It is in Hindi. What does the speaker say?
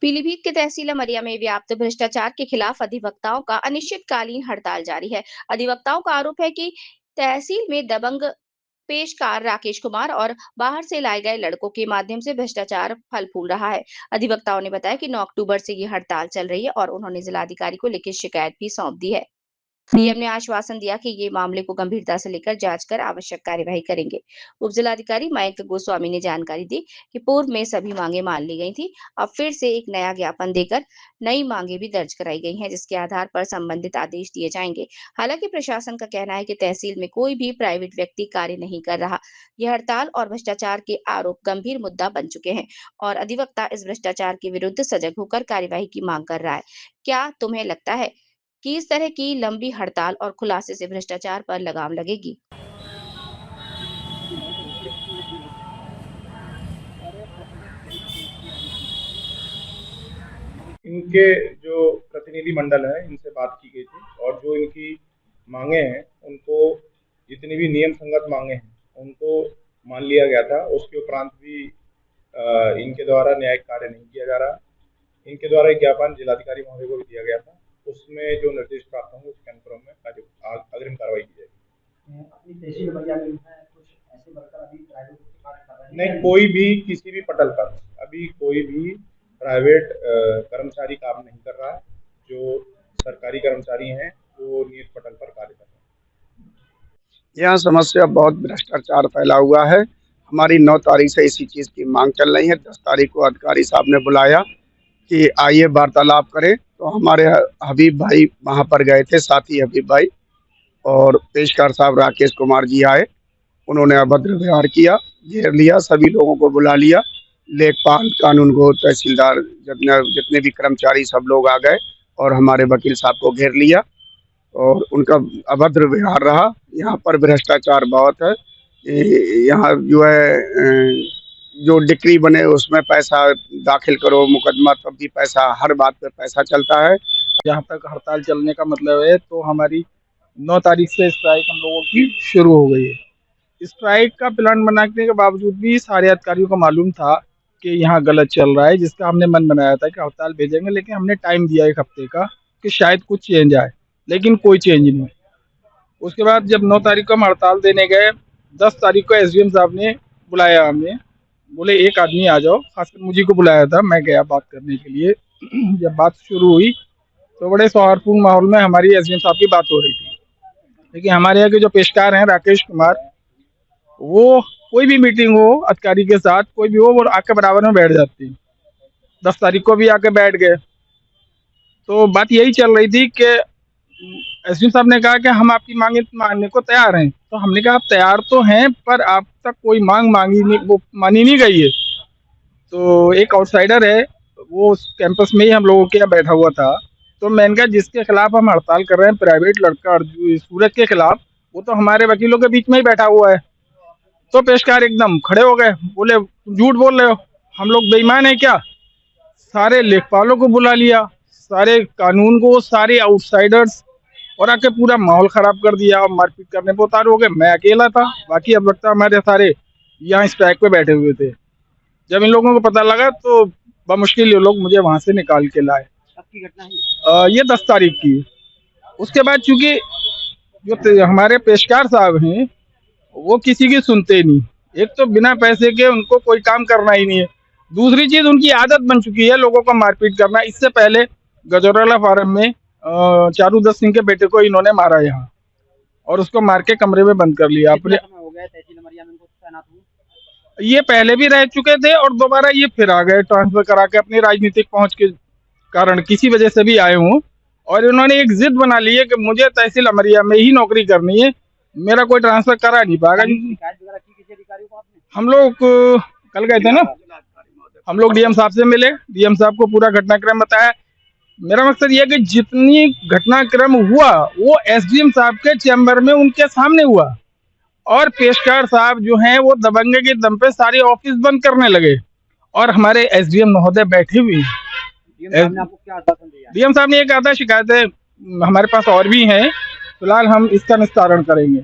पीलीभीत के तहसील अमरिया में व्याप्त भ्रष्टाचार के खिलाफ अधिवक्ताओं का अनिश्चितकालीन हड़ताल जारी है। अधिवक्ताओं का आरोप है कि तहसील में दबंग पेशकार राकेश कुमार और बाहर से लाए गए लड़कों के माध्यम से भ्रष्टाचार फल फूल रहा है। अधिवक्ताओं ने बताया कि 9 अक्टूबर से ये हड़ताल चल रही है और उन्होंने जिलाधिकारी को लिखित शिकायत भी सौंप दी है। डीएम ने आश्वासन दिया कि ये मामले को गंभीरता से लेकर जांच कर आवश्यक कार्यवाही करेंगे। उप जिलाधिकारी मयंक गोस्वामी ने जानकारी दी कि पूर्व में सभी मांगे मान ली गई थी। अब फिर से एक नया ज्ञापन देकर नई मांगे भी दर्ज कराई गई हैं, जिसके आधार पर संबंधित आदेश दिए जाएंगे। हालांकि प्रशासन का कहना है कि तहसील में कोई भी प्राइवेट व्यक्ति कार्य नहीं कर रहा। यह हड़ताल और भ्रष्टाचार के आरोप गंभीर मुद्दा बन चुके हैं और अधिवक्ता इस भ्रष्टाचार के विरुद्ध सजग होकर कार्यवाही की मांग कर रहा है। क्या तुम्हें लगता है कि इस तरह की लंबी हड़ताल और खुलासे से भ्रष्टाचार पर लगाम लगेगी? इनके जो प्रतिनिधि मंडल है इनसे बात की गई थी और जो इनकी मांगे हैं उनको, जितनी भी नियम संगत मांगे हैं उनको मान लिया गया था। उसके उपरांत भी इनके द्वारा न्यायिक कार्य नहीं किया जा रहा। इनके द्वारा एक ज्ञापन जिलाधिकारी महोदय को भी दिया गया था, उसमें जो निर्देश प्राप्त होंगे उसके अनुक्रम में अग्रिम कार्रवाई की जाएगी। अपनी तहसील अमरिया में कुछ ऐसे वर्कर अभी प्राइवेट कार्य कर रहे हैं? नहीं, कोई भी किसी भी पटल पर अभी कोई भी प्राइवेट कर्मचारी काम नहीं कर रहा है। जो सरकारी कर्मचारी हैं वो नियत पटल पर कार्य कर रहे हैं। यहाँ समस्या बहुत भ्रष्टाचार फैला हुआ है। हमारी 9 तारीख से इसी चीज़ की मांग चल रही है। 10 तारीख को अधिकारी साहब ने बुलाया कि आइए वार्तालाप करें, तो हमारे हबीब भाई वहाँ पर गए थे, साथी हबीब भाई और पेशकार साहब राकेश कुमार जी आए। उन्होंने अभद्र व्यवहार किया, घेर लिया, सभी लोगों को बुला लिया, लेखपाल, कानूनगो, तहसीलदार, जितने भी कर्मचारी सब लोग आ गए और हमारे वकील साहब को घेर लिया और उनका अभद्र व्यवहार रहा। यहाँ पर भ्रष्टाचार बहुत है। यहाँ जो है जो डिक्री बने उसमें पैसा दाखिल करो, मुकदमा तब भी पैसा, हर बात पे पैसा चलता है। जहाँ तक हड़ताल चलने का मतलब है, तो हमारी 9 तारीख से स्ट्राइक हम लोगों की शुरू हो गई है। स्ट्राइक का प्लान बनाने के बावजूद भी सारे अधिकारियों को मालूम था कि यहाँ गलत चल रहा है, जिसका हमने मन बनाया था कि हड़ताल भेजेंगे, लेकिन हमने टाइम दिया 1 हफ्ते का कि शायद कुछ चेंज आए, लेकिन कोई चेंज नहीं। उसके बाद जब 9 तारीख को हम हड़ताल देने गए, 10 तारीख को एसडीएम साहब ने बुलाया, हमें बोले एक आदमी आ जाओ, खासकर मुझे को बुलाया था, मैं गया बात करने के लिए। जब बात शुरू हुई तो बड़े सौहार्दपूर्ण माहौल में हमारी एसडीएम साहब की बात हो रही थी। लेकिन हमारे यहाँ के जो पेशकार हैं राकेश कुमार, वो कोई भी मीटिंग हो अधिकारी के साथ, कोई भी हो, वो आके बराबर में बैठ जाती। 10 तारीख को भी आके बैठ गए। तो बात यही चल रही थी कि एसडीएम साहब ने कहा कि हम आपकी मांगे मानने को तैयार हैं। तो हमने कहा आप तैयार तो हैं, पर आप तक कोई मांग मांगी नहीं, वो मानी नहीं गई है। तो एक आउटसाइडर है, वो कैंपस में ही हम लोगों के यहाँ बैठा हुआ था। तो मैंने कहा जिसके खिलाफ हम हड़ताल कर रहे हैं, प्राइवेट लड़का सूरज के खिलाफ, वो तो हमारे वकीलों के बीच में ही बैठा हुआ है। तो पेशकार एकदम खड़े हो गए, बोले झूठ बोल रहे हो, हम लोग बेईमान है क्या? सारे लेखपालों को बुला लिया, सारे कानून को, सारे आउटसाइडर्स, और आके पूरा माहौल खराब कर दिया और मारपीट करने पर उतार हो गए। मैं अकेला था, बाकी अधिवक्ता हमारे सारे यहाँ स्ट्राइक पे बैठे हुए थे। जब इन लोगों को पता लगा तो बमुश्किल ये लोग मुझे वहां से निकाल के लाए। आपकी घटना है ये 10 तारीख की। उसके बाद चूंकि जो हमारे पेशकार साहब हैं वो किसी की सुनते नहीं। एक तो बिना पैसे के उनको कोई काम करना ही नहीं है, दूसरी चीज उनकी आदत बन चुकी है लोगों को मारपीट करना। इससे पहले गजौराला फार्म में चारू दत्त सिंह के बेटे को इन्होंने मारा यहाँ, और उसको मार के कमरे में बंद कर लिया। अपने हो गया तहसील अमरिया में उनको तैनात हुए? ये पहले भी रह चुके थे और दोबारा ये फिर आ गए ट्रांसफर करा के, अपनी राजनीतिक पहुंच के कारण किसी वजह से भी आए हूँ। और इन्होंने एक जिद बना ली है कि मुझे तहसील अमरिया में ही नौकरी करनी है, मेरा कोई ट्रांसफर करा नहीं पाएगा। हम लोग कल गए थे ना, हम लोग डीएम साहब से मिले, डीएम साहब को पूरा घटनाक्रम बताया। मेरा मकसद ये है कि जितनी घटनाक्रम हुआ वो एसडीएम साहब के चैम्बर में उनके सामने हुआ, और पेशकार साहब जो हैं वो दबंगे के दम पे सारे ऑफिस बंद करने लगे, और हमारे एसडीएम महोदय बैठे हुए। डीएम साहब ने ये कहा था शिकायतें हमारे पास और भी हैं, फिलहाल हम इसका निस्तारण करेंगे।